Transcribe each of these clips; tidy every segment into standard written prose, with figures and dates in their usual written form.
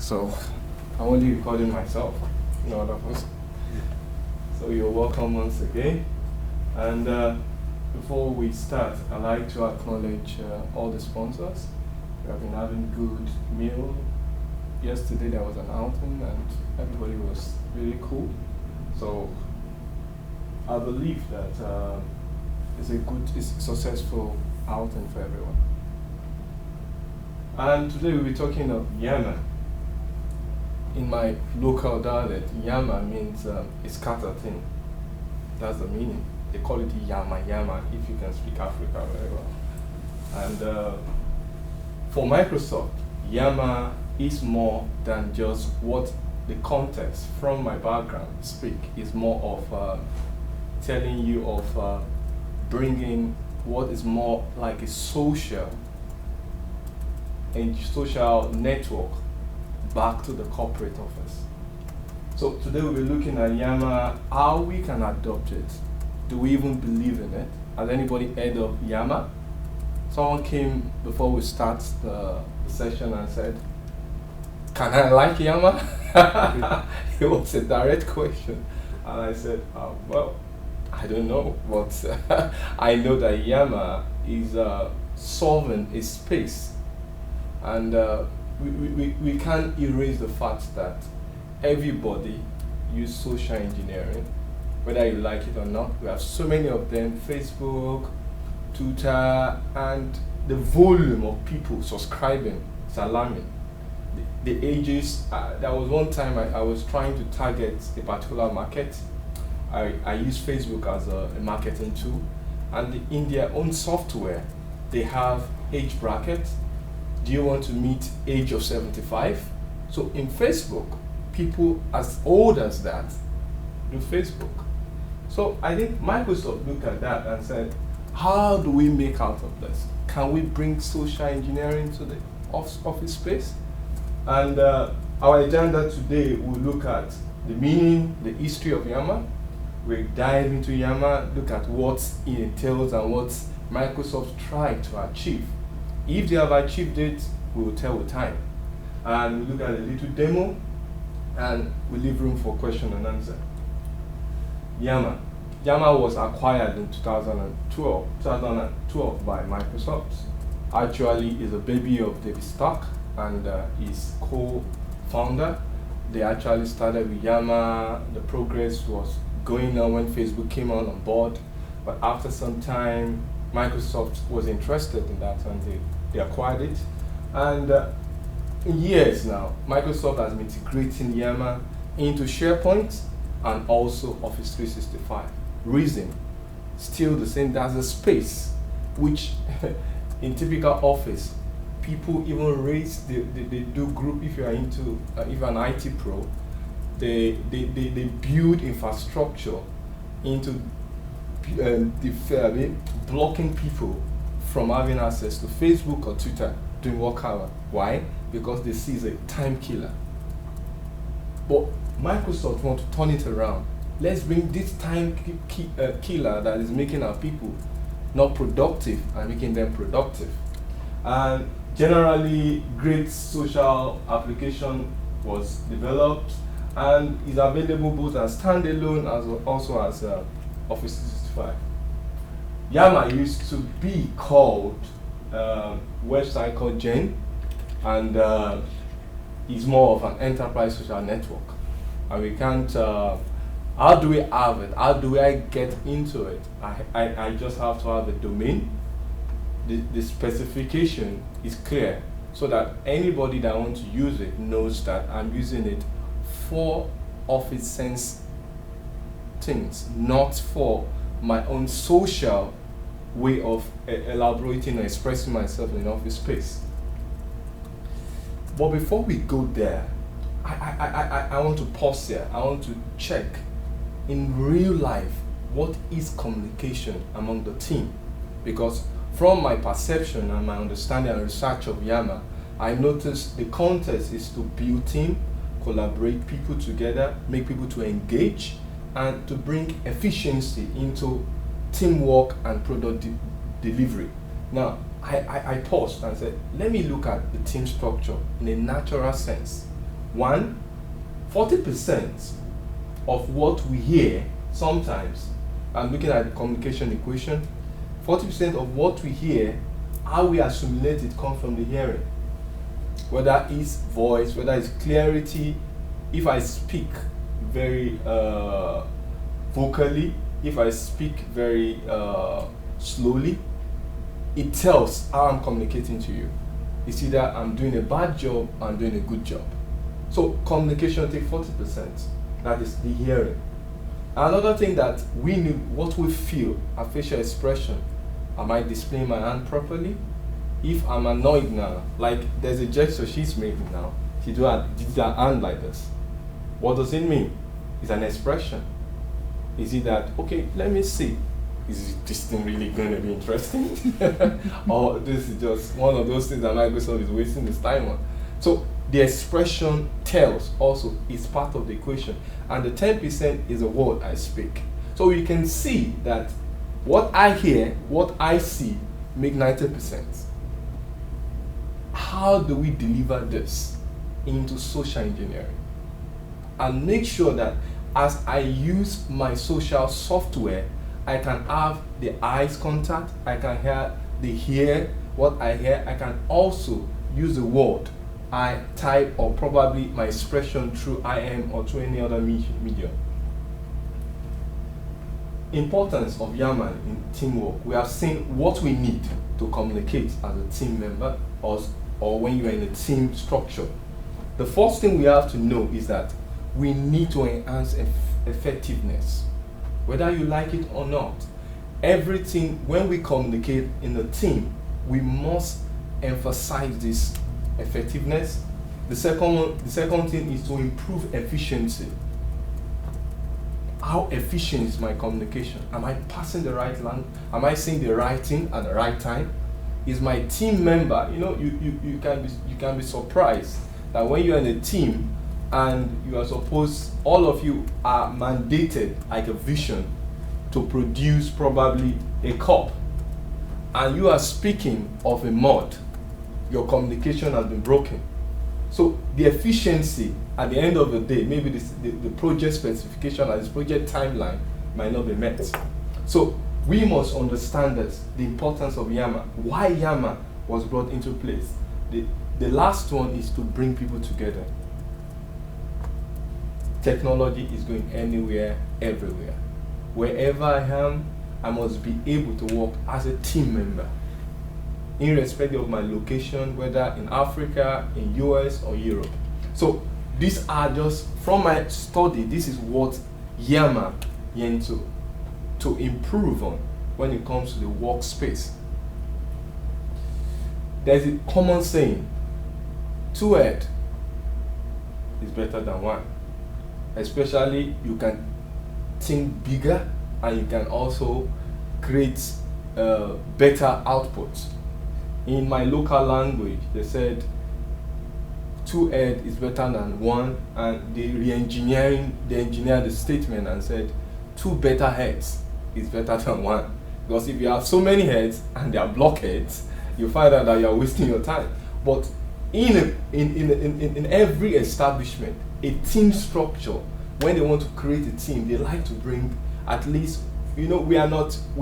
So I'm only recording myself, not of us. So you're welcome once again. And before we start, I'd like to acknowledge all the sponsors. We have been having good meal. Yesterday there was an outing and everybody was really cool. So I believe that it's a successful outing for everyone. And today we'll be talking of Yammer. In my local dialect, Yammer means a scattered thing. That's the meaning. They call it Yammer, if you can speak Africa very well. And for Microsoft, Yammer is more than just what the context from my background speak. It's more of telling you of bringing what is more like a social network back to the corporate office. So today we'll be looking at Yammer, how we can adopt it. Do we even believe in it? Has anybody heard of Yammer? Someone came before we start the session and said, can I like Yammer? It was a direct question. And I said, well, I don't know, but I know that Yammer is solving a space. And we can't erase the fact that everybody uses social engineering, whether you like it or not. We have so many of them, Facebook, Twitter, and the volume of people subscribing is alarming. The ages, there was one time I was trying to target a particular market. I use Facebook as a marketing tool, and in their own software, they have age brackets. Do you want to meet age of 75? So in Facebook, people as old as that do Facebook. So I think Microsoft looked at that and said, how do we make out of this? Can we bring social engineering to the office space? And our agenda today will look at the meaning, the history of Yammer. We'll dive into Yammer, look at what it entails and what Microsoft tried to achieve. If they have achieved it, we will tell with time. And we look at a little demo, and we leave room for question and answer. Yammer. Yammer was acquired in 2012 by Microsoft. Actually, is a baby of David Stark and his co-founder. They actually started with Yammer. The progress was going on when Facebook came on board, but after some time, Microsoft was interested in that and they acquired it. And in years now, Microsoft has been integrating Yammer into SharePoint and also Office 365. Reason, still the same, there's a space which in typical office, people even raise, they do group, if you're into, if you're an IT pro, they build infrastructure into blocking people from having access to Facebook or Twitter during work hour. Why? Because they see it's a time killer. But Microsoft want to turn it around. Let's bring this time killer that is making our people not productive and making them productive. And generally, great social application was developed and is available both as standalone as also as Office 365. Yammer used to be called website called Gen, and is more of an enterprise social network. And we can't, how do we have it? How do I get into it? I just have to have a domain. The specification is clear so that anybody that wants to use it knows that I'm using it for Office Sense things, not for my own social way of elaborating and expressing myself in an office space. But before we go there, I want to pause here. I want to check in real life what is communication among the team, because from my perception and my understanding and research of Yammer, I noticed the context is to build team, collaborate people together, make people to engage, and to bring efficiency into teamwork and product delivery. Now, I paused and said, let me look at the team structure in a natural sense. One, 40% of what we hear sometimes, I'm looking at the communication equation, 40% of what we hear, how we assimilate it comes from the hearing. Whether it's voice, whether it's clarity, if I speak very vocally, if I speak very slowly, it tells how I'm communicating to you. It's either I'm doing a bad job or I'm doing a good job. So communication takes 40%. That is the hearing. Another thing that we need, what we feel, a facial expression. Am I displaying my hand properly? If I'm annoyed now, like there's a gesture she's making now, she did her hand like this. What does it mean? It's an expression. Is it that, okay, let me see, is this thing really going to be interesting? Or this is just one of those things that Microsoft is wasting his time on? So the expression tells also is part of the equation. And the 10% is a word I speak. So you can see that what I hear, what I see, make 90%. How do we deliver this into social engineering? And make sure that as I use my social software, I can have the eyes contact, I can hear what I hear, I can also use the word I type or probably my expression through IM or through any other medium. Importance of Yammer in teamwork. We have seen what we need to communicate as a team member or when you are in a team structure. The first thing we have to know is that we need to enhance effectiveness. Whether you like it or not, everything, when we communicate in a team, we must emphasize this effectiveness. The second thing is to improve efficiency. How efficient is my communication? Am I passing the right language? Am I saying the right thing at the right time? Is my team member, you can be surprised that when you're in a team and you are supposed, all of you are mandated like a vision to produce probably a cup, and you are speaking of a mud, your communication has been broken. So the efficiency at the end of the day, maybe the project specification and this project timeline might not be met. So we must understand that the importance of Yammer, why Yammer was brought into place. The last one is to bring people together. Technology is going anywhere, everywhere. Wherever I am, I must be able to work as a team member, irrespective of my location, whether in Africa, in US, or Europe. So these are just, from my study, this is what Yammer aims to improve on when it comes to the workspace. There's a common saying, 2 heads is better than 1. Especially you can think bigger and you can also create better outputs. In my local language, they said 2 heads is better than 1, and they engineered the statement and said 2 better heads is better than 1. Because if you have so many heads and they are blockheads, you find out that you are wasting your time. But in every establishment, a team structure, when they want to create a team, they like to bring at least, we are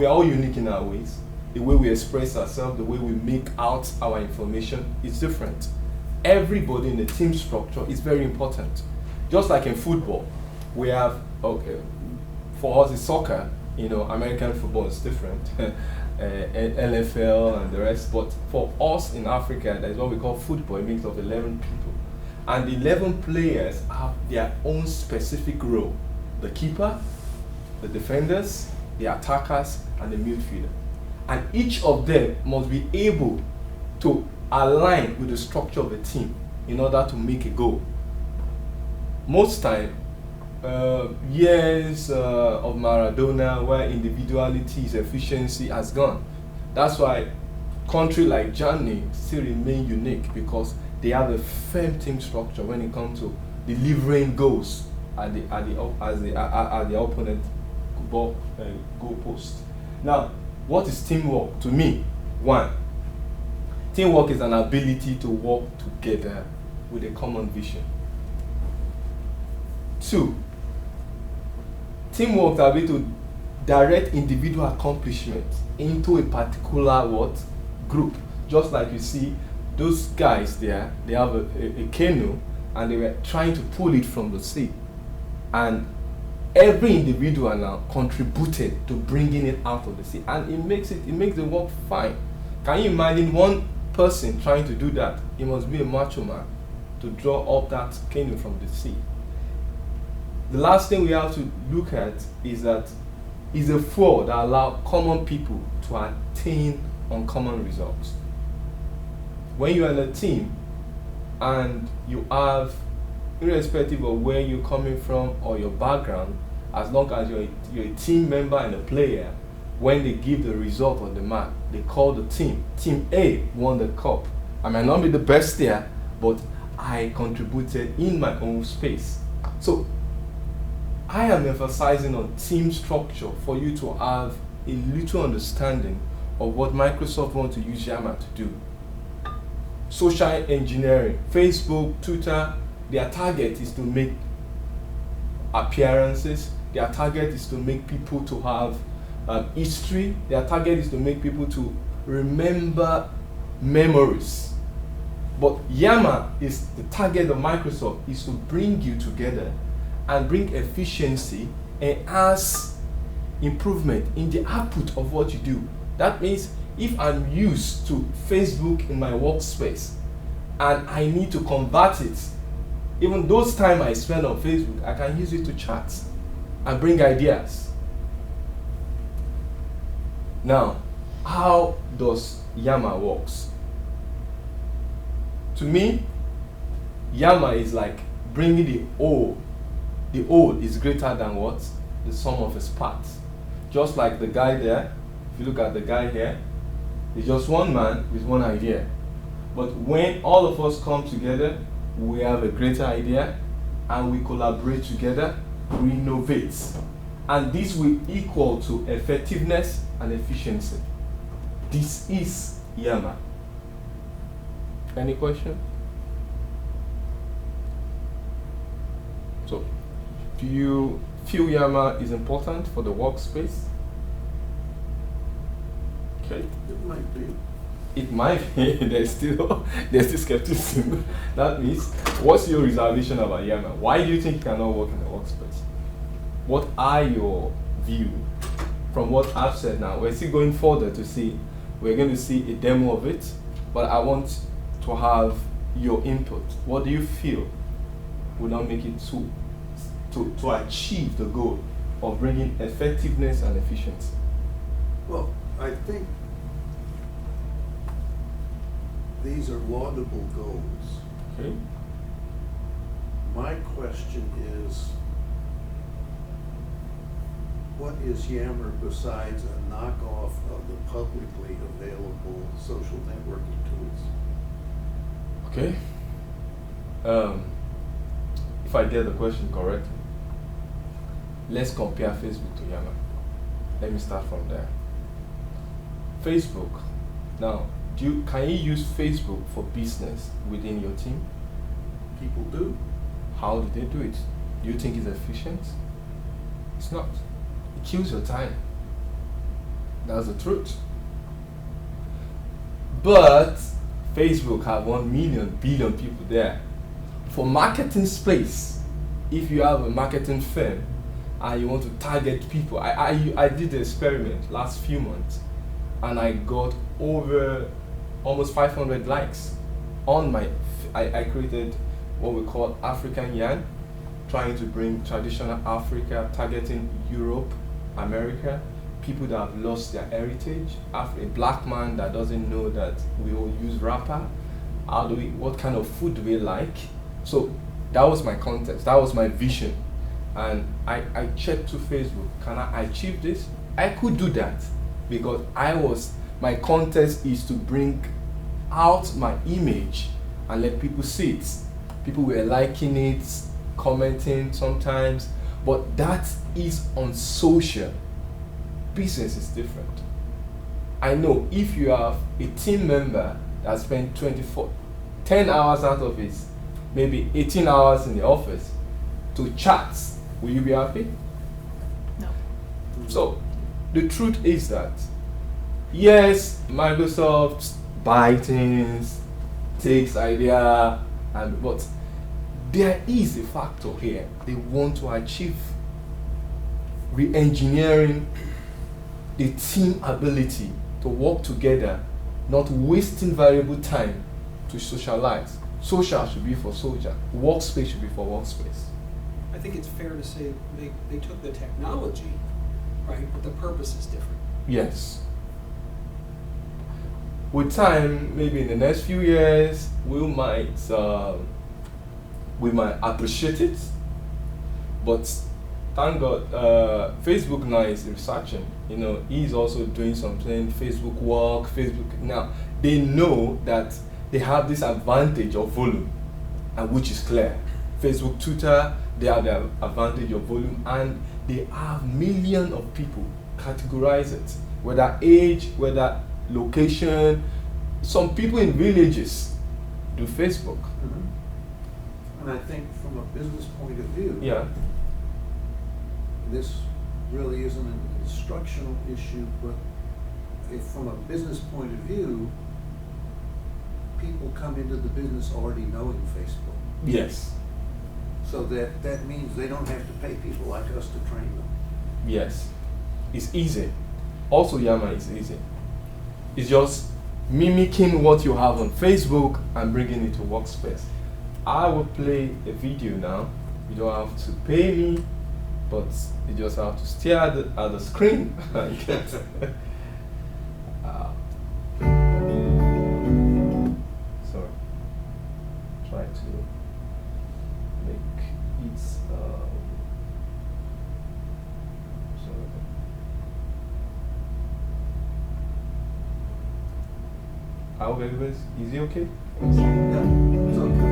all unique in our ways. The way we express ourselves, the way we make out our information is different. Everybody in the team structure is very important. Just like in football, we have, for us it's soccer, American football is different, NFL and the rest, but for us in Africa, there's what we call football, a mix of 11 people. And the 11 players have their own specific role. The keeper, the defenders, the attackers, and the midfielder. And each of them must be able to align with the structure of the team in order to make a goal. Most time, years of Maradona, where individuality's efficiency has gone. That's why country like Germany still remain unique, because they have a firm team structure when it comes to delivering goals at the opponent goal post. Now, what is teamwork to me? 1, teamwork is an ability to work together with a common vision. 2, teamwork will be to direct individual accomplishment into a particular group. Just like you see those guys there, they have a canoe and they were trying to pull it from the sea. And every individual now contributed to bringing it out of the sea, and it makes the work fine. Can you imagine one person trying to do that? He must be a macho man to draw up that canoe from the sea. The last thing we have to look at is that is a flow that allows common people to attain uncommon results. When you are in a team and you have, irrespective of where you're coming from or your background, as long as you're a team member and a player, when they give the result on the map, they call the team. Team A won the cup. I might not be the best there, but I contributed in my own space. So I am emphasizing on team structure for you to have a little understanding of what Microsoft wants to use Yammer to do. Social engineering, Facebook, Twitter, their target is to make appearances. Their target is to make people to have history. Their target is to make people to remember memories. But Yammer is the target of Microsoft is to bring you together and bring efficiency and as improvement in the output of what you do. That means if I'm used to Facebook in my workspace and I need to convert it, even those time I spend on Facebook, I can use it to chat and bring ideas. Now, how does Yammer works? To me, Yammer is like bringing the whole. The whole is greater than what? The sum of its parts. Just like the guy there, if you look at the guy here, he's just one man with one idea. But when all of us come together, we have a greater idea and we collaborate together, we innovate. And this will equal to effectiveness and efficiency. This is Yammer. Any question? So, do you feel Yammer is important for the workspace? Okay. It might be. It might be. there's still skepticism. That means, what's your reservation about Yammer? Why do you think it cannot work in the workspace? What are your view from what I've said now? We're still going further to see. We're going to see a demo of it, but I want to have your input. What do you feel will not make it to achieve the goal of bringing effectiveness and efficiency? Well, I think these are laudable goals. Okay. My question is, what is Yammer besides a knockoff of the publicly available social networking tools? Okay. If I get the question correctly, let's compare Facebook to Yammer. Let me start from there. Facebook. Now, can you use Facebook for business within your team? People do. How do they do it? Do you think it's efficient? It's not. It kills your time. That's the truth. But Facebook have 1 billion people there. For marketing space, if you have a marketing firm and you want to target people, I did the experiment last few months and I got over almost 500 likes on my, I created what we call African Yarn, trying to bring traditional Africa, targeting Europe, America, people that have lost their heritage, a black man that doesn't know that we all use wrapper, what kind of food do we like? So that was my context, that was my vision. And I checked to Facebook, can I achieve this? I could do that because my context is to bring out my image and let people see it. People were liking it, commenting sometimes, but that is on social. Business is different. I know if you have a team member that spent 10 hours out of it, maybe 18 hours in the office, to chats, will you be happy? No. So the truth is that yes, Microsoft buy things, takes idea, but there is a factor here. They want to achieve re-engineering the team ability to work together, not wasting valuable time to socialize. Social should be for social, workspace should be for workspace. I think it's fair to say they took the technology, right, but the purpose is different. Yes. With time, maybe in the next few years, we might appreciate it, but thank God, Facebook now is researching. You know, he's also doing something. Facebook work, Facebook now. They know that they have this advantage of volume, and which is clear. Facebook, Twitter, they have the advantage of volume, and they have millions of people categorize it, whether age, whether location. Some people in villages do Facebook. Mm-hmm. And I think from a business point of view, Yeah. this really isn't an instructional issue, but if from a business point of view, people come into the business already knowing Facebook. Yes. So that means they don't have to pay people like us to train them. Yes. It's easy. Also, Yammer is easy. It's just mimicking what you have on Facebook and bringing it to workspace. I will play a video now. You don't have to pay me, but you just have to stare at the screen and get sorry. Try to make it sorry. I hope everybody's, is it okay? Yeah, it's okay.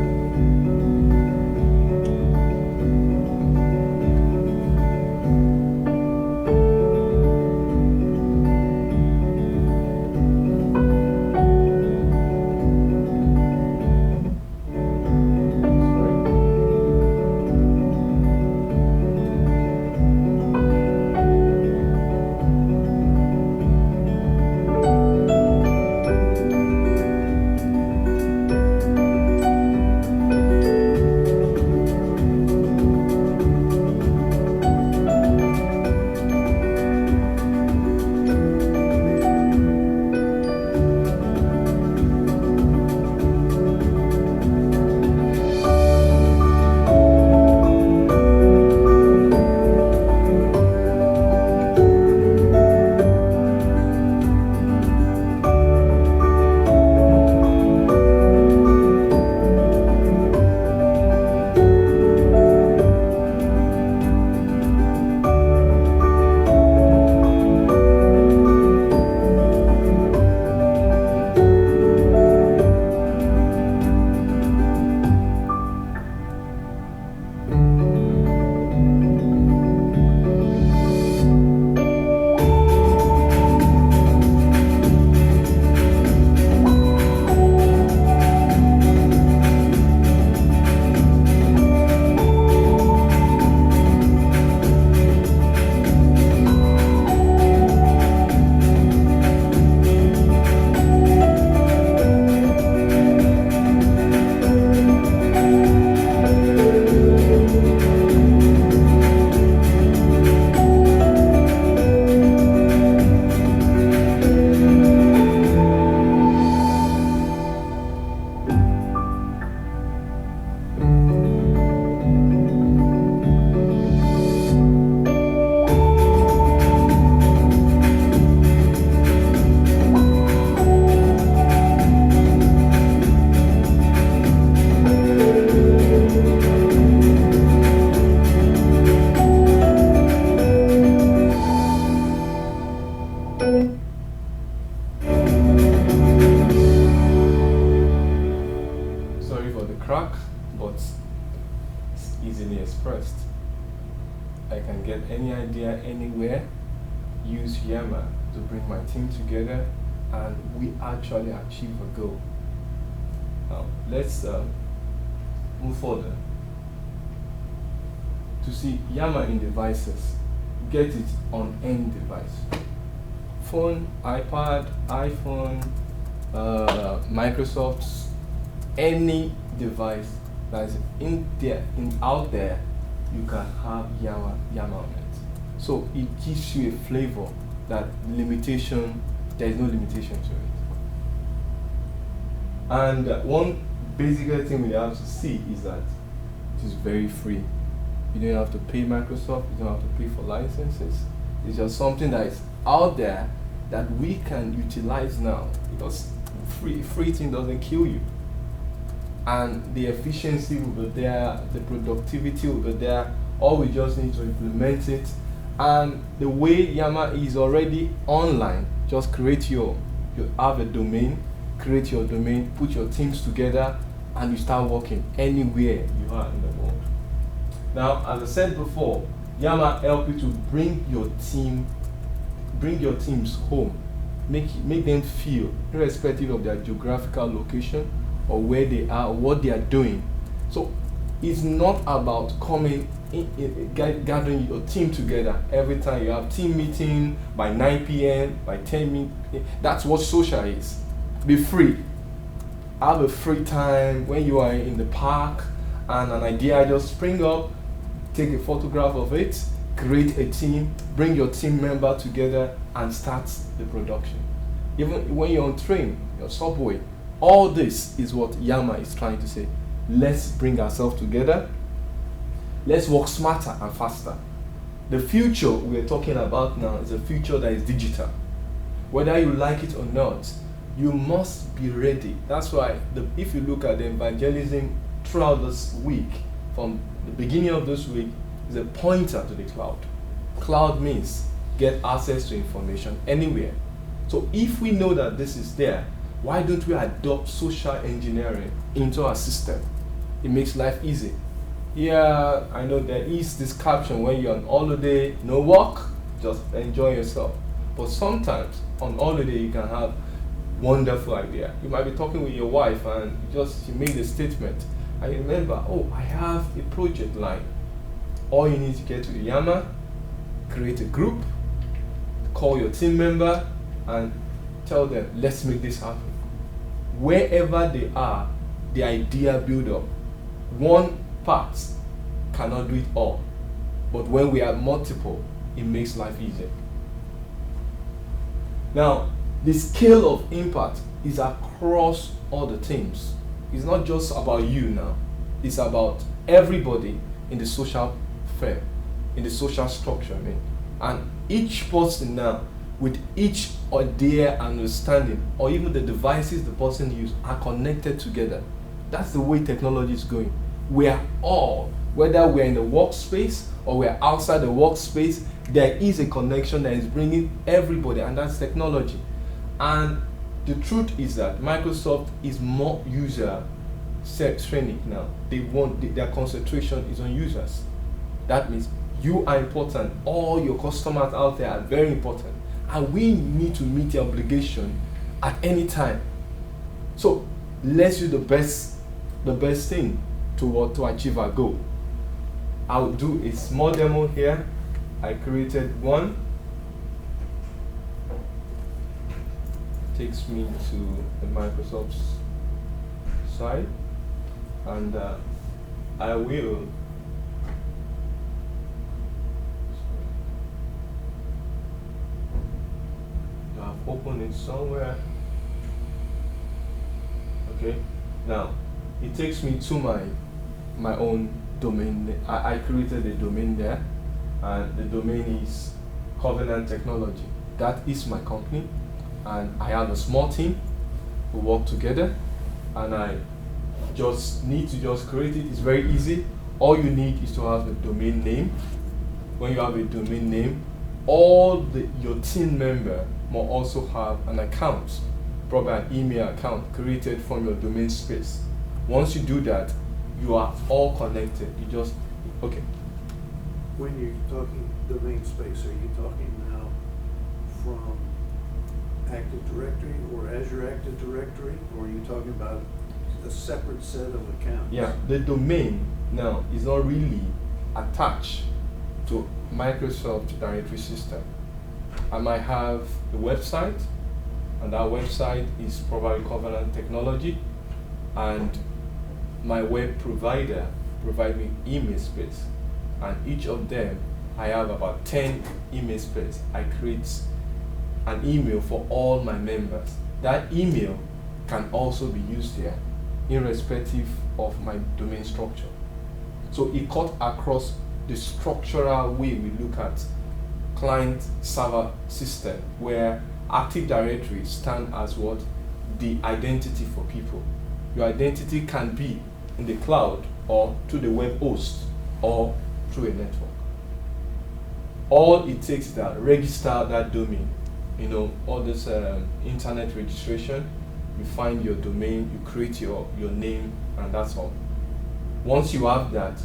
crack, but it's easily expressed. I can get any idea anywhere, use Yammer to bring my team together, and we actually achieve a goal. Now, let's move further. to see Yammer in devices, get it on any device. Phone, iPad, iPhone, Microsoft's, any device that's out there, you can have Yammer on it. So it gives you a flavor that there is no limitation to it. And one basic thing we have to see is that it is very free. You don't have to pay Microsoft, you don't have to pay for licenses. It's just something that is out there that we can utilize now, because free thing doesn't kill you. And the efficiency will be there, the productivity will be there. All we just need to implement it. And the way Yammer is already online, just you have a domain, create your domain, put your teams together, and you start working anywhere you are in the world. Now, as I said before, Yammer help you to bring your teams home, make them feel, irrespective of their geographical location or where they are or what they are doing. So it's not about gathering your team together every time you have team meeting by 9 p.m., by 10 That's what social is. Be free. Have a free time when you are in the park and an idea just spring up, take a photograph of it, create a team, bring your team member together and start the production. Even when you're on train, your subway, all this is what Yammer is trying to say. Let's bring ourselves together. Let's work smarter and faster. The future we're talking about now is a future that is digital. Whether you like it or not, you must be ready. That's why if you look at the evangelism throughout this week, from the beginning of this week, is a pointer to the cloud. Cloud means get access to information anywhere. So if we know that this is there, why don't we adopt social engineering into our system? It makes life easy. Yeah, I know there is this caption when you're on holiday, no work, just enjoy yourself. But sometimes on holiday you can have wonderful idea. You might be talking with your wife and she made a statement. I remember, I have a project line. All you need to get to the Yammer, create a group, call your team member, and tell them, let's make this happen. Wherever they are, the idea build up. One part cannot do it all. But when we are multiple, it makes life easier. Now, the scale of impact is across all the teams. It's not just about you now. It's about everybody in the social firm, in the social structure, And each person now, with each idea and understanding, or even the devices the person uses, are connected together. That's the way technology is going. We are all, whether we're in the workspace or we're outside the workspace, there is a connection that is bringing everybody, and that's technology. And the truth is that Microsoft is more user-centric now. Their concentration is on users. That means you are important. All your customers out there are very important. And we need to meet the obligation at any time. So let's do the best thing to achieve our goal. I'll do a small demo here. I created one. Takes me to the Microsoft's site, and I will open it somewhere. Okay, now it takes me to my own domain. I created a domain there, and the domain is Covenant Technology. That is my company, and I have a small team who work together, and I just need to create it. It's very easy. All you need is to have a domain name. When you have a domain name, your team member must also have an account, probably an email account created from your domain space. Once you do that, you are all connected. Okay. When you're talking domain space, are you talking now from Active Directory or Azure Active Directory, or are you talking about a separate set of accounts? Yeah, the domain now is not really attached to Microsoft directory system. I might have a website, and that website is probably Covenant Technology, and my web provider provide me email space, and each of them I have about 10 email space. I create an email for all my members. That email can also be used here irrespective of my domain structure. So it cut across the structural way we look at client server system, where Active Directory stand as what? The identity for people. Your identity can be in the cloud or to the web host or through a network. All it takes is that register that domain. All this internet registration, you find your domain, you create your name, and that's all. Once you have that,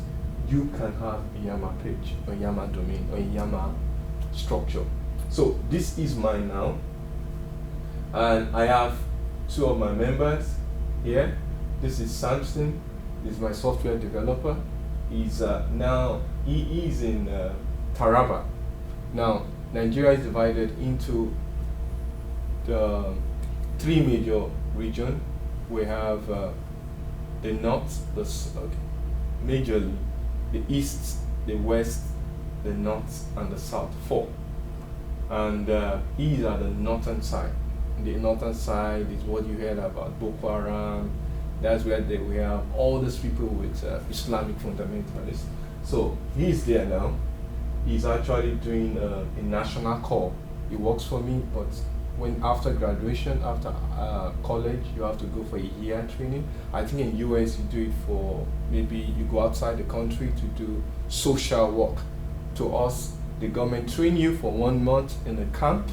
you can have a Yammer page, or Yammer domain, or a Yammer structure. So this is mine now, and I have two of my members here. This is Samson. This is my software developer. He is in Taraba. Now, Nigeria is divided into the three major regions. We have the north, majorly the east, the west, the north, and the south. Four. And he is at the northern side. The northern side is what you heard about Boko Haram. That's where we have all these people with Islamic fundamentalists. So he's there now. He's actually doing a national call. He works for me, but when after graduation, after college, you have to go for a year training. I think in US you do it for, maybe you go outside the country to do social work. To us, the government train you for 1 month in a camp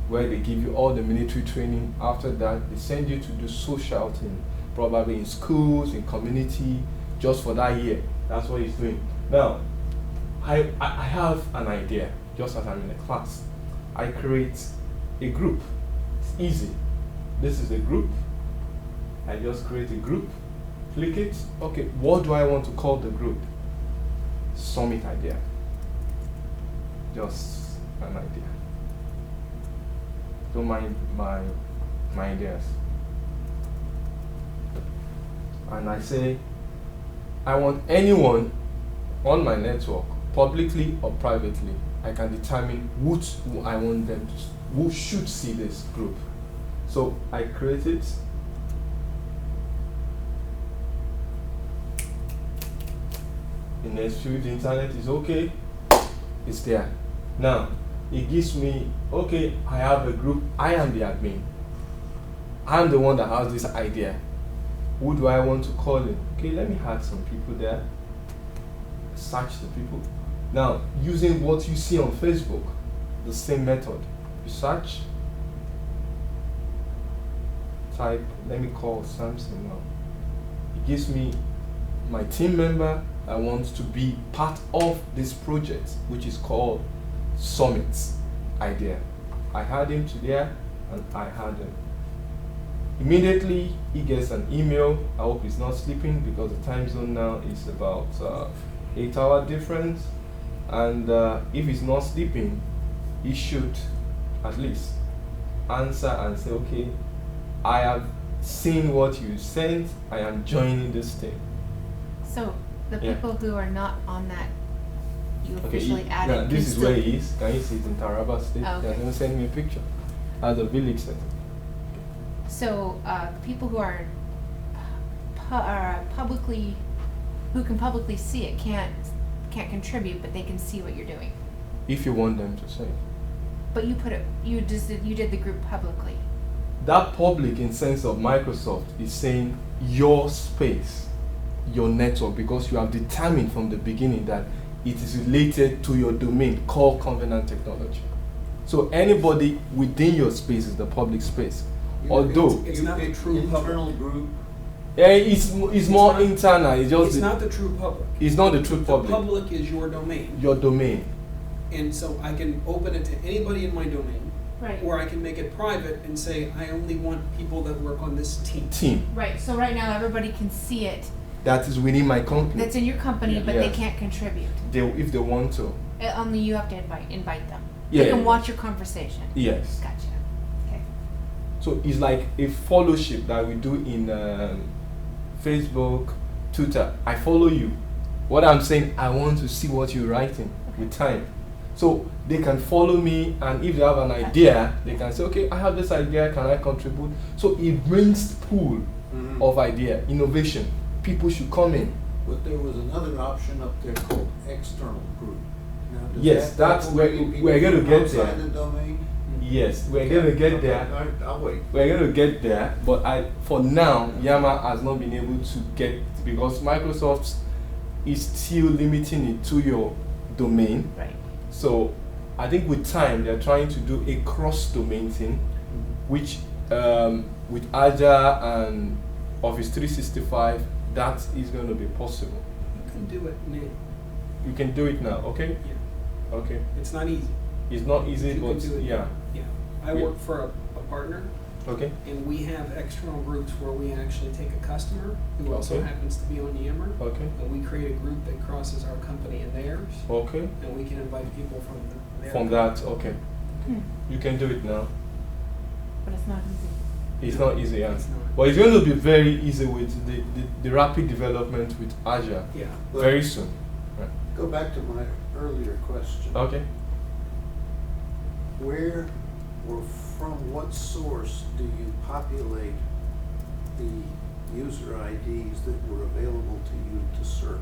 where they give you all the military training. After that, they send you to do social thing, probably in schools, in community, just for that year. That's what he's doing. Now, I have an idea, just as I'm in a class. I create a group. It's easy. This is a group. I just create a group, click it. Okay, what do I want to call the group? Summit idea. Just an idea. Don't mind my ideas. And I say, I want anyone on my network, publicly or privately, I can determine who I want them to, who should see this group. So I create it. The next few, the internet is okay. It's there. Now, it gives me, okay, I have a group. I am the admin. I'm the one that has this idea. Who do I want to call in? Okay, let me add some people there. Search the people. Now, using what you see on Facebook, the same method. You search, type, let me call Samson now. It gives me my team member that wants to be part of this project, which is called Summit Idea. I add him to there, and I add him. Immediately, he gets an email. I hope he's not sleeping, because the time zone now is about 8-hour difference. And if he's not sleeping, he should at least answer and say, okay, I have seen what you sent. I am joining this thing. So the Yeah. people who are not on that, you Okay, officially added. yeah, can this is still- where he is. Can you see it in Taraba State? Oh, okay. They're going to send me a picture at the village center. So the people who are publicly, who can publicly see it, can't contribute, but they can see what you're doing. If you want them to say. But you put it, you did the group publicly. That public, in sense of Microsoft, is saying your space, your network, because you have determined from the beginning that it is related to your domain called Covenant Technology. So anybody within your space is the public space. Although It's not the true internal public. group. it's more not- internal. It's just It's not the true public. it's not the true The public. public is your domain. Your domain. And so I can open it to anybody in my domain, Right. or I can make it private and say, I only want people that work on this team. Team. Right. So right now everybody can see it, that is within my company. That's in your company, but they Yes. can't contribute. If they want to. Only you have to invite them. Yeah, They can yeah. watch your conversation. Yes. Gotcha. Okay. So it's like a fellowship that we do in Facebook, Twitter. I follow you. What I'm saying, I want to see what you're writing with time. So they can follow me, and if they have an idea, they can say, okay, I have this idea, can I contribute? So it brings pool of idea, innovation. People should come in. But there was another option up there called external group. Now, does Yes, that that's where include people we're gonna from get outside there. the domain? Yes, we're gonna get there. Okay, I'll wait. We're going to get there, but for now, Yammer has not been able to get, because Microsoft is still limiting it to your domain. Right. So I think with time, they're trying to do a cross-domain thing, which with Azure and Office 365, that is going to be possible. You can do it now. You can do it now, okay? Yeah. Okay. It's not easy. It's not easy, You but can do it. yeah. Yeah. I Yeah. work for a partner, Okay. and we have external groups where we actually take a customer who also Okay. happens to be on Yammer, Okay. and we create a group that crosses our company and theirs, Okay. and we can invite people from their From that, okay. Hmm. You can do it now. But it's not easy. It's not easy, yeah. It's not. But it's going to be very easy with the rapid development with Azure Yeah. But very soon. Right. go back to my earlier question. Okay. Where or from what source do you populate the user IDs that were available to you to search?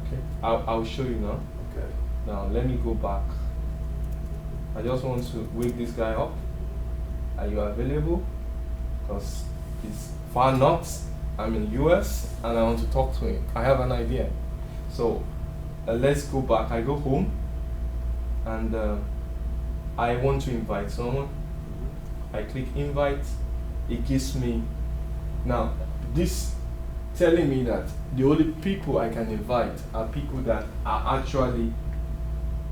Okay. I'll show you now. Okay. Now let me go back. I just want to wake this guy up. Are you available? Because he's far north. I'm in US and I want to talk to him. I have an idea. So let's go back. I go home and I want to invite someone. I click invite. It gives me now this telling me that the only people I can invite are people that are actually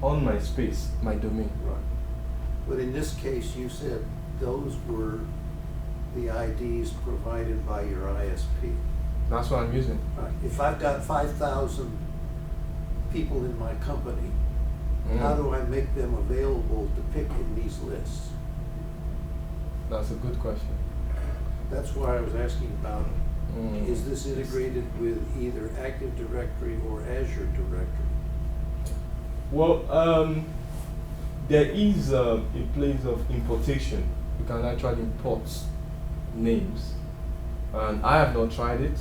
on my space, my domain. Right. But in this case, you said those were the IDs provided by your ISP. That's what I'm using. Right. If I've got 5,000 people in my company, how do I make them available to pick in these lists? That's a good question. That's why I was asking about, Mm. is this integrated with either Active Directory or Azure Directory? Well, there is a place of importation. You can actually import names, and I have not tried it.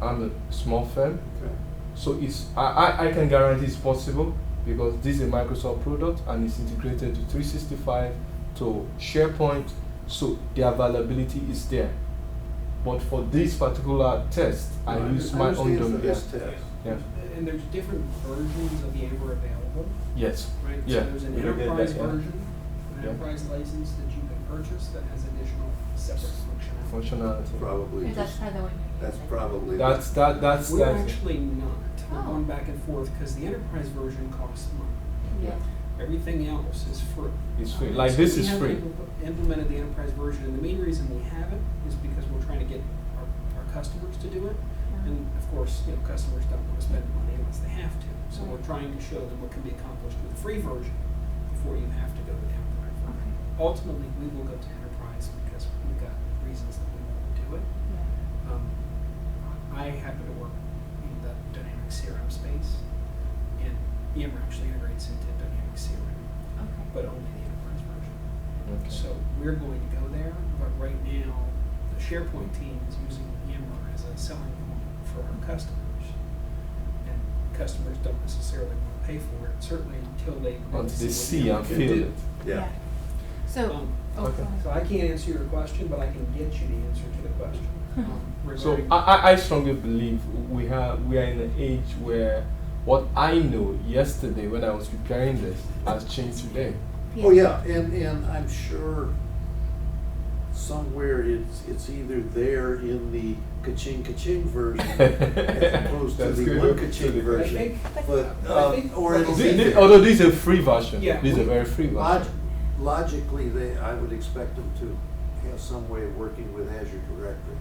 I'm a small firm, Okay. so I can guarantee it's possible because this is a Microsoft product and it's integrated to 365 to SharePoint, so the availability is there. But for this particular test, I use my own understand for domain. this Yeah. test. Yeah. And there's different versions of Yammer available, Yes. right? Yeah. So there's an We did that, enterprise yeah. version, an Yeah. enterprise license that you can purchase that has additional separate functionality. Functionality. Probably Or that's just, probably the one you're that's using. probably. That's We're that's actually not. We're Oh. going back and forth because the enterprise version costs money. Yeah. Everything else is free. it's free. Like this is free. We haven't implemented the enterprise version, and the main reason we haven't is because we're trying to get our customers to do it. And of course, customers don't want to spend money unless they have to. So we're trying to show them what can be accomplished with the free version before you have to go to the enterprise version. Okay. Ultimately, we will go to enterprise because we've got reasons that we want to do it. Yeah. I happen to work in the Dynamics CRM space, and Yammer actually integrates into Dynamics CRM, Okay. but only the enterprise version. Okay. So we're going to go there, but right now, the SharePoint team is using Yammer as a selling point for our customers. And customers don't necessarily want to pay for it, certainly until they Until they what see Yammer and can feel do. it. Yeah. So, Okay. So I can't answer your question, but I can get you the answer to the question. So regarding- I strongly believe we are in an age where what I know yesterday when I was preparing this has changed today. Oh, yeah, and I'm sure somewhere it's either there in the ka-ching version as opposed to That's the good. one To ka-ching the- version. I think- But, I think or it'll be there. Although this is a free version. Yeah. This is a very free version. Logically, I would expect them to have some way of working with Azure Directory.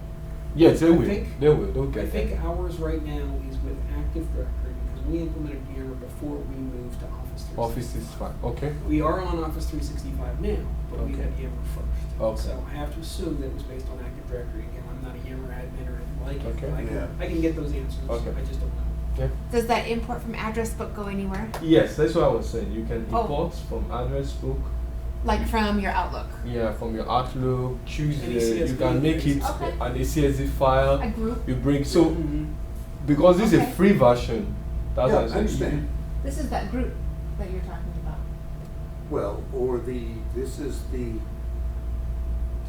Yes, they I will. think- They will. They'll I get think that. ours right now is with Active Directory because we implemented Yammer before we moved to Office 365. Office is fine. Okay. We are on Office 365 now, but we Okay. had Yammer first. Okay. So I have to assume that it was based on Active Directory. Again, I'm not a Yammer admin or anything like it, Okay. but Yeah. I can get those answers. Okay. I just don't know. Yeah. Does that import from address book go anywhere? Yes, that's what I was saying. You can Oh. import from address book. Like from your Outlook? Yeah, from your Outlook. Choose Any the. You CSV can make it Okay. an ACSV file. A group? You bring so Mhm. because this is a Okay. free version. That's Yeah, what I'm I saying. understand. This is that group that you're talking about. Well, this is the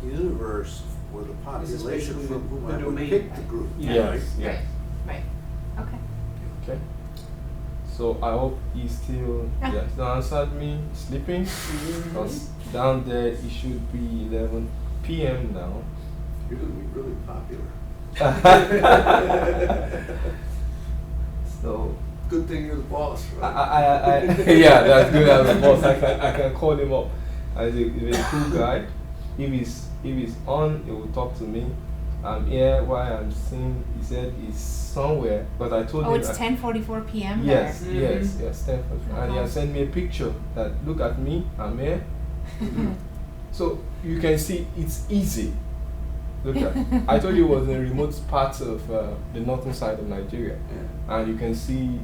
universe or the This is population basically from whom the I would domain. pick the group. Yeah. Yes. Yes. Right, right. Okay. Okay. So I hope he still Yeah. yeah, still answered me sleeping because down there it should be 11 p.m. now. You're gonna be really popular. So Good thing you're the boss, I right? yeah, that's good as a boss. I can call him up as he's a cool guy. If he's on, he will talk to me. I'm here while I'm seeing. He said he's somewhere, but I told Oh, him. it's 10:44 p.m. Yes, there. yes, yes, 10 and he has sent me a picture that look at me, I'm here. So you can see it's easy. Look at I told you it was in a remote part of the northern side of Nigeria, Yeah. and you can see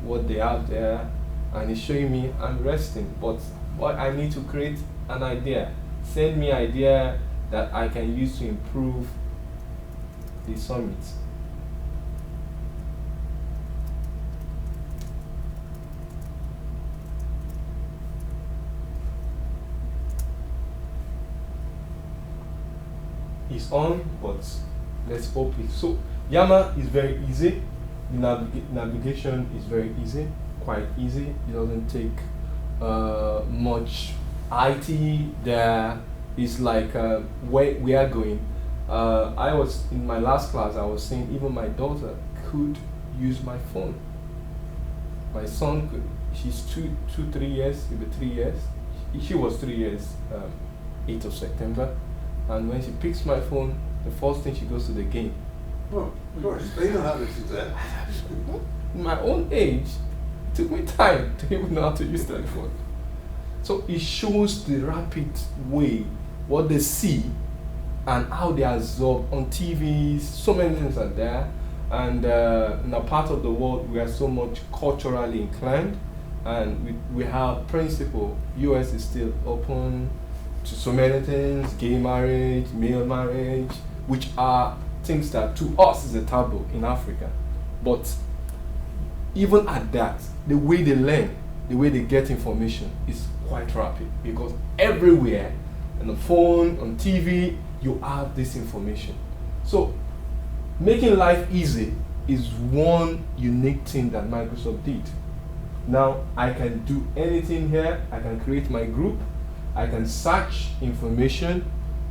what they have there, and it's showing me I'm resting. But what I need to create an idea. Send me idea that I can use to improve the summit. It's on, but let's hope it. So Yammer is very easy. The navigation is very easy, quite easy. It doesn't take much IT there. It's like where we are going. I was in my last class. I was saying even my daughter could use my phone. My son could. She's 3 years. It'll be 3 years. She was 3 years. 8th of September. And when she picks my phone, the first thing she goes to the game. Well, of course, they know how to do that. My own age, it took me time to even know how to use telephone. So it shows the rapid way what they see and how they absorb on TVs. So many things are there, and in a part of the world we are so much culturally inclined, and we have principle. US is still open to so many things, gay marriage, male marriage, which are things that to us is a taboo in Africa. But even at that, the way they learn, the way they get information is quite rapid, because everywhere, on the phone, on TV, you have this information. So making life easy is one unique thing that Microsoft did. Now I can do anything here. I can create my group. I can search information,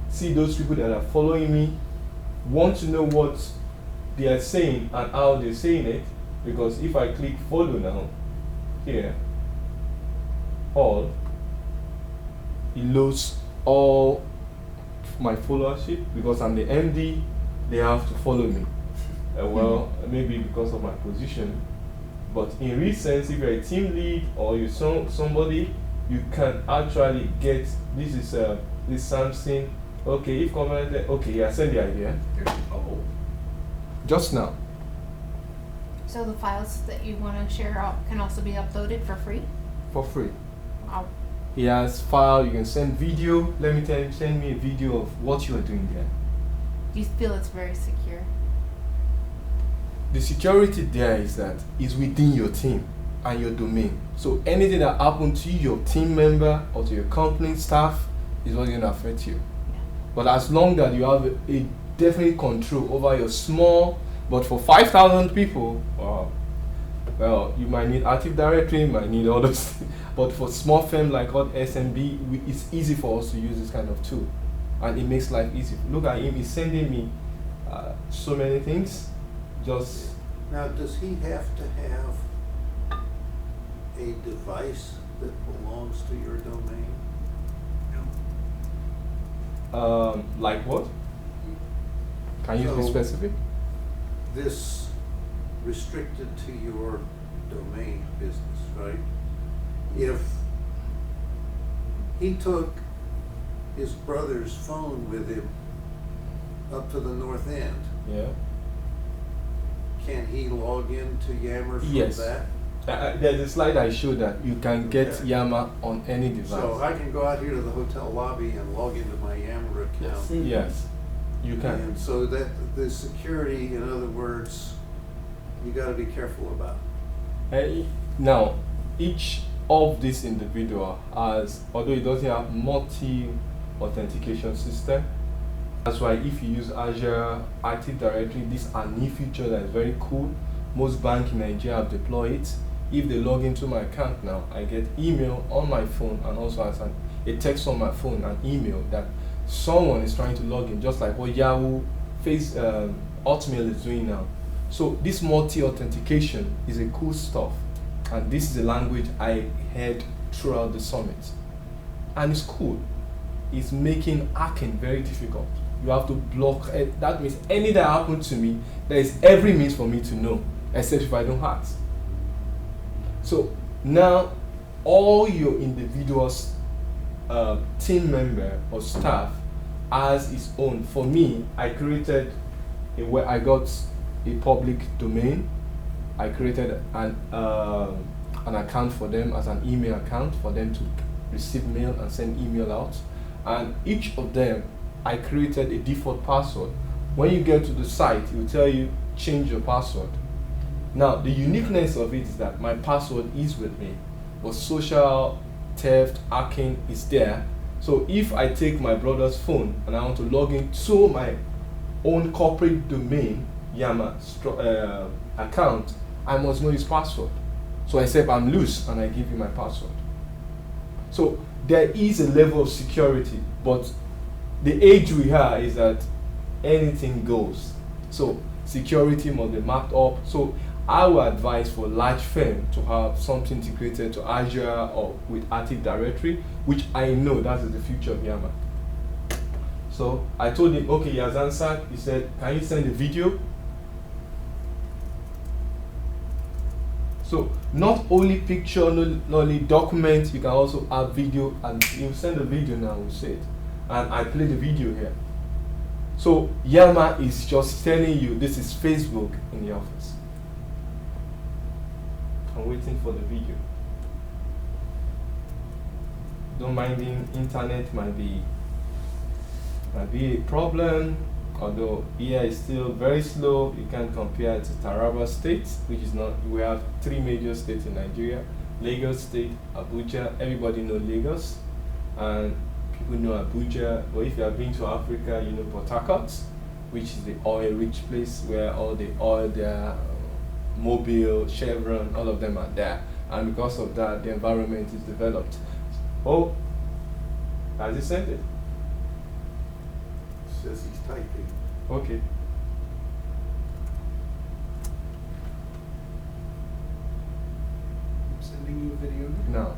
see those people that are following me, want to know what they are saying and how they're saying it, because if I click follow now, here, all, it loads all my followership. Because I'm the MD, they have to follow me. Well, maybe because of my position, but in real sense, if you're a team lead or you're somebody, you can actually get this is this something. Okay, if commented, okay, yeah, send the idea. Oh, just now. So the files that you want to share out can also be uploaded for free? For free. Wow. He has file. You can send video. Let me tell you, send me a video of what you are doing there. Do you feel it's very secure? The security there is that is within your team and your domain. So anything that happens to your team member or to your company staff is not going to affect you. Yeah. But as long as you have a definite control over your small, but for 5,000 people, wow, well, you might need Active Directory, you might need all those things. But for small firm like what SMB, it's easy for us to use this kind of tool, and it makes life easy. Look at him; he's sending me so many things. Just Now, does he have to have a device that belongs to your domain? like what? Can you be So- specific? This restricted to your domain business, right? If he took his brother's phone with him up to the north end, Yeah. can he log into Yammer from Yes. that? There's a slide I showed that you can get Okay. Yammer on any device. So I can go out here to the hotel lobby and log into my Yammer account. Yes, you can. And so that the security, in other words, you gotta be careful about. Now, each of these individual has, although it doesn't have multi-authentication system, that's why if you use Azure Active Directory, this is a new feature that is very cool. Most banks in Nigeria have deployed it. If they log into my account now, I get email on my phone and also as a text on my phone and email that someone is trying to log in, just like what Yahoo, Hotmail is doing now. So this multi-authentication is a cool stuff, and this is a language I heard throughout the summit, and it's cool. It's making hacking very difficult. You have to block it. That means any that happened to me, there is every means for me to know, except if I don't hack. So now all your individuals, team member or staff has its own. For me, I created I got a public domain. I created an account for them as an email account for them to receive mail and send email out. And each of them, I created a default password. When you get to the site, it will tell you change your password. Now, the uniqueness of it is that my password is with me, but social theft, hacking is there. So if I take my brother's phone and I want to log into my own corporate domain, Yammer account, I must know his password. So except I'm loose and I give you my password. So there is a level of security, but the age we are is that anything goes. So security must be mapped up. So I would advise for large firm to have something integrated to Azure or with Active Directory, which I know that is the future of Yammer. So I told him, okay, he has answered. He said, can you send a video? So not only picture, not only document, you can also have video, and you send a video now, we say it. And I play the video here. So Yammer is just telling you this is Facebook in the office. I'm waiting for the video. Don't mind the internet might be a problem, although here is still very slow. You can't compare it to Taraba State, which is not. We have 3 major states in Nigeria: Lagos State, Abuja. Everybody knows Lagos, and people know Abuja. But if you have been to Africa, you know Port Harcourt, which is the oil-rich place where all the oil there, Mobil, Chevron, all of them are there, and because of that, the environment is developed. Oh, has he sent it? Says he's typing. Okay. I'm sending you a video. Now,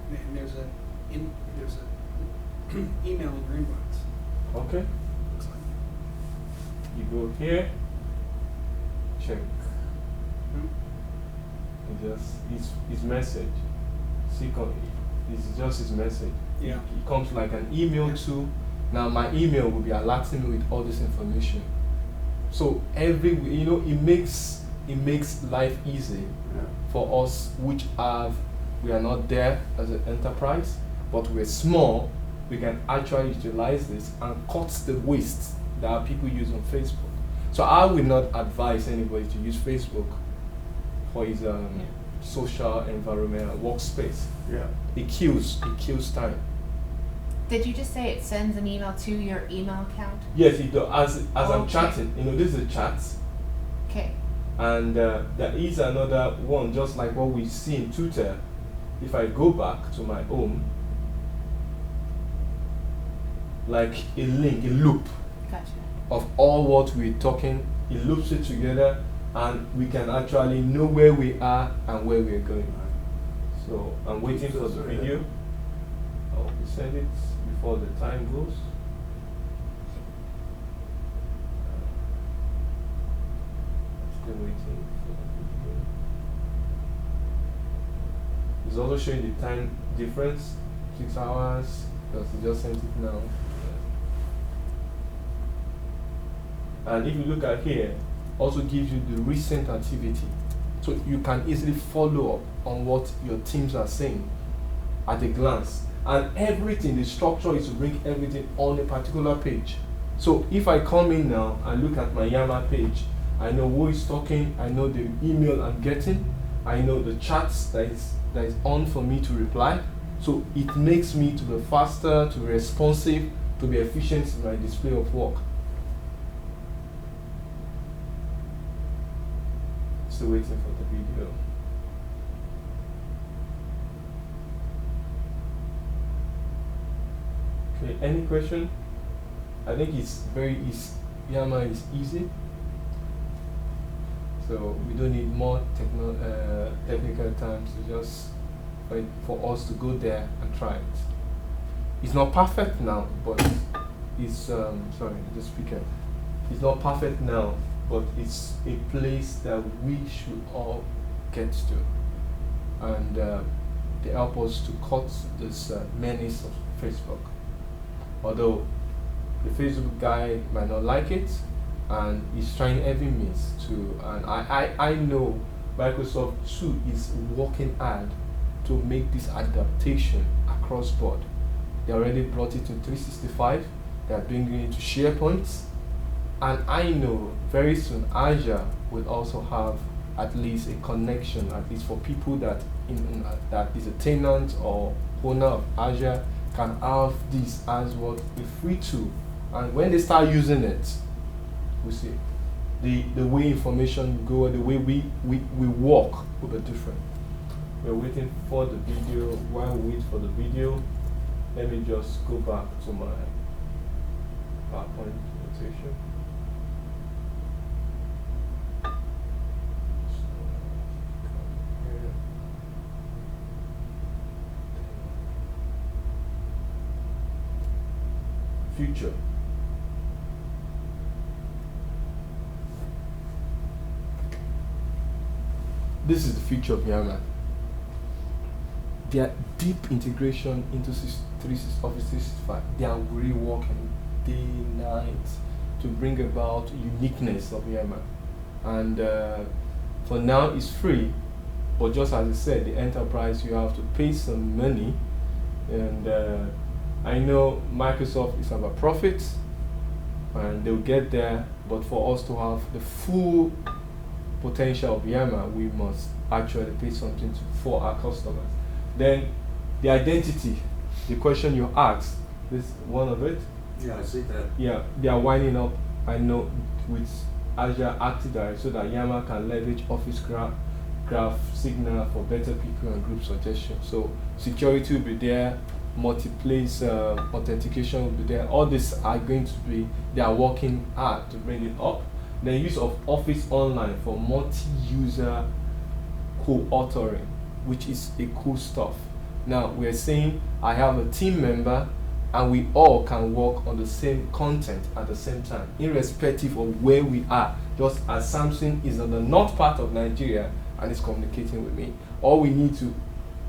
And there's a email in your inbox. okay. Looks like. You go here, check. Hmm? It just his message. See, it's just his message. Yeah. It comes like an email Yeah. too. Now my email will be alerting me with all this information. So it makes life easy Yeah. for us we are not there as an enterprise, but we're small. We can actually utilize this and cut the waste that people use on Facebook. So I will not advise anybody to use Facebook for his social environment workspace. Yeah. It kills time. Did you just say it sends an email to your email account? Yes, it does. As I'm Okay. chatting, this is a chat, Okay. and there is another one just like what we see in Twitter. If I go back to my home, like a link, a loop Gotcha. of all what we're talking, it loops it together, and we can actually know where we are and where we're going. So I'm waiting for the video. I'll send it before the time goes. Still waiting for the video. It's also showing the time difference, 6 hours, because it just sent it now. And if you look at here, also gives you the recent activity. So you can easily follow up on what your teams are saying at a glance. And everything, the structure is to bring everything on a particular page. So if I come in now and look at my Yammer page, I know who is talking, I know the email I'm getting, I know the chats that is on for me to reply. So it makes me to be faster, to be responsive, to be efficient in my display of work. Still waiting for the video. Okay, any question? I think it's very easy. Yammer is easy. So we don't need more technical time to just for us to go there and try it. It's not perfect now, but it's sorry, the speaker. It's not perfect now, but it's a place that we should all get to, and they help us to cut this menace of Facebook. Although the Facebook guy might not like it, and he's trying every means to, and I know Microsoft too is working hard to make this adaptation across board. They already brought it to 365, they are bringing it to SharePoint, and I know very soon Azure will also have at least a connection, at least for people that that is a tenant or owner of Azure, can have this as what a free tool, and when they start using it, we see the way information go, the way we work will be different. We're waiting for the video. While we wait for the video, let me just go back to my PowerPoint presentation. Future. This is the future of Yammer. Their deep integration into Office 365. They are really working day, night to bring about uniqueness of Yammer. And for now it's free, but just as I said, the enterprise, you have to pay some money. And I know Microsoft is about profits, and they'll get there, but for us to have the full potential of Yammer, we must actually pay something for our customers. Then the identity, the question you asked, this one of it. Yeah, I see that. Yeah, they are winding up, I know, with Azure Active Directory so that Yammer can leverage Office Graph Signal for better people and group suggestion. So security will be there, multi-place authentication will be there. All these are going to be, they are working hard to bring it up. The use of Office Online for multi-user co-authoring, which is a cool stuff. Now we're saying I have a team member and we all can work on the same content at the same time, irrespective of where we are. Just as Samson is on the north part of Nigeria and is communicating with me, all we need to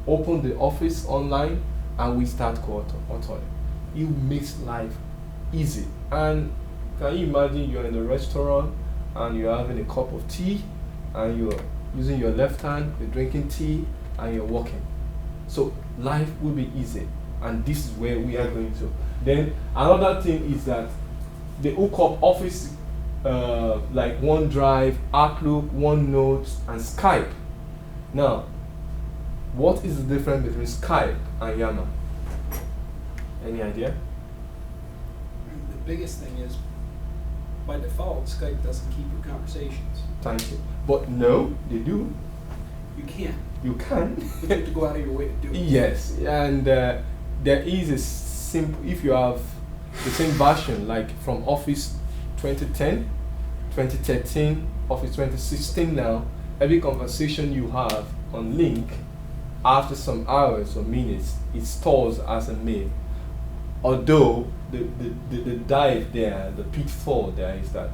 open the Office Online and we start co-authoring. It makes life easy. And can you imagine you're in a restaurant and you're having a cup of tea and you're using your left hand, you're drinking tea and you're walking. So life will be easy, and this is where we are going to. Then another thing is that they hook up Office like OneDrive, Outlook, OneNote and Skype. Now, what is the difference between Skype and Yammer? Any idea? The biggest thing is, by default, Skype doesn't keep your conversations. Thank you. But no, they do. You can. You can. But you have to go out of your way to do it. Yes, and there is a simple, if you have the same version, like from Office 2010, 2013, Office 2016 now, every conversation you have on link, after some hours or minutes, it stores as a mail. Although the dive there, the pitfall there is that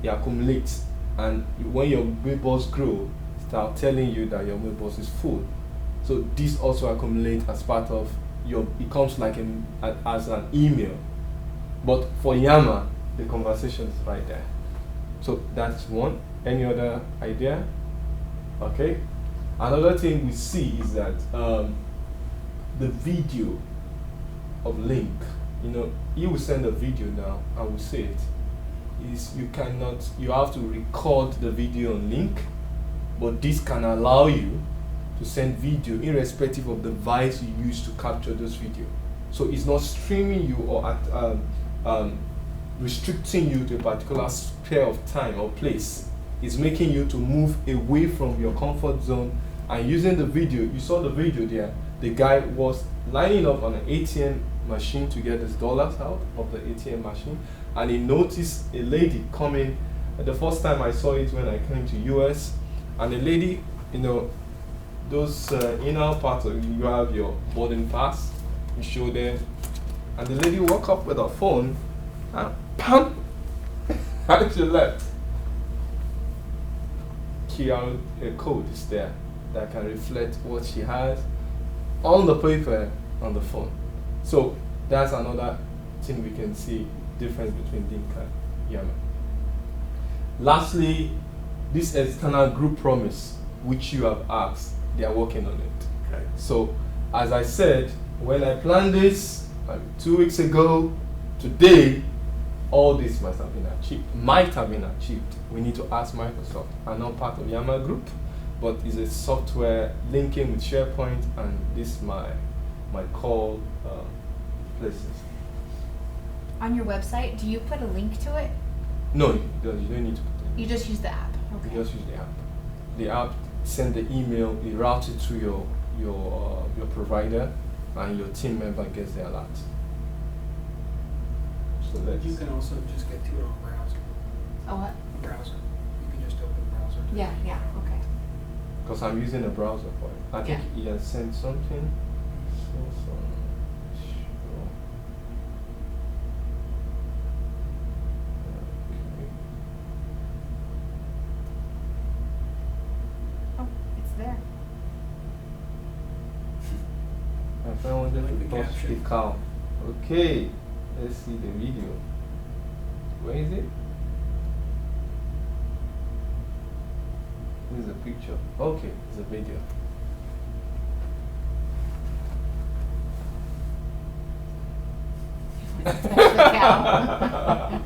it accumulates and when your mailbox grow, start telling you that your mailbox is full. So this also accumulates as part of your. It comes like as an email, but for Yammer, the conversation is right there. So that's one. Any other idea? Okay. Another thing we see is that the video of link. You will send a video now, and we see it. Is you have to record the video on link, but this can allow you to send video irrespective of the device you use to capture this video. So it's not streaming you or restricting you to a particular sphere of time or place. It's making you to move away from your comfort zone and using the video. You saw the video there. The guy was lining up on an ATM machine to get his dollars out of the ATM machine, and he noticed a lady coming. The first time I saw it when I came to US, and the lady, those inner parts of you have your boarding pass, you show them, and the lady walked up with her phone and pam, and she left. QR code is there that can reflect what she has on the paper on the phone. So that's another thing we can see difference between Link and Yammer. Lastly, this external group promise, which you have asked, they are working on it. Okay. So as I said, when I planned this 2 weeks ago, today, all this might have been achieved. We need to ask Microsoft. I'm not part of Yammer Group, but it's a software linking with SharePoint, and this my core places. On your website, do you put a link to it? No, you don't need to put it. You just use the app. Okay. You just use the app. The app send the email, it routes it to your provider, and your team member gets the alert. So But you can also just get to it on a browser. Oh, what? A browser. You can just open the browser. Yeah, yeah, okay. because I'm using a browser for it. I think he has sent something. Oh, it's there. I found Like it the touch the caption. cow. Okay, let's see the video. Where is it? This is a picture. Okay, it's a video. That's the cow.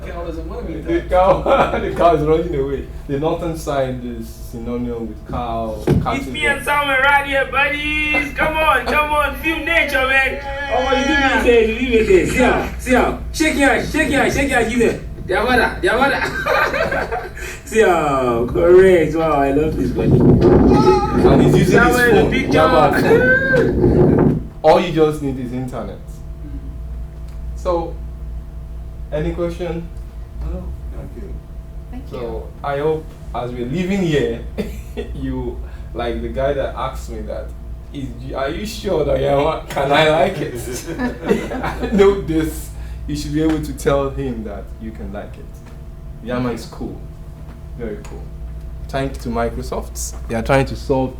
Cal doesn't want to be The that. cow, the cow is running away. The northern side is synonym with cow. It's me and Salman right here, buddies. Come on, feel nature, man. Oh, you give me this, you give me this. See how, shake your hand, give it. Diawada. See how, correct. Wow, I love this, buddy. And he's using his Salman, phone. big Jabba job. phone. All you just need is internet. So, any question? No, thank you. Thank you. So I hope as we're leaving here, you like the guy that asked me that. Are you sure that can I like it? I know this. You should be able to tell him that you can like it. Yammer is cool, very cool. Thanks to Microsoft, they are trying to solve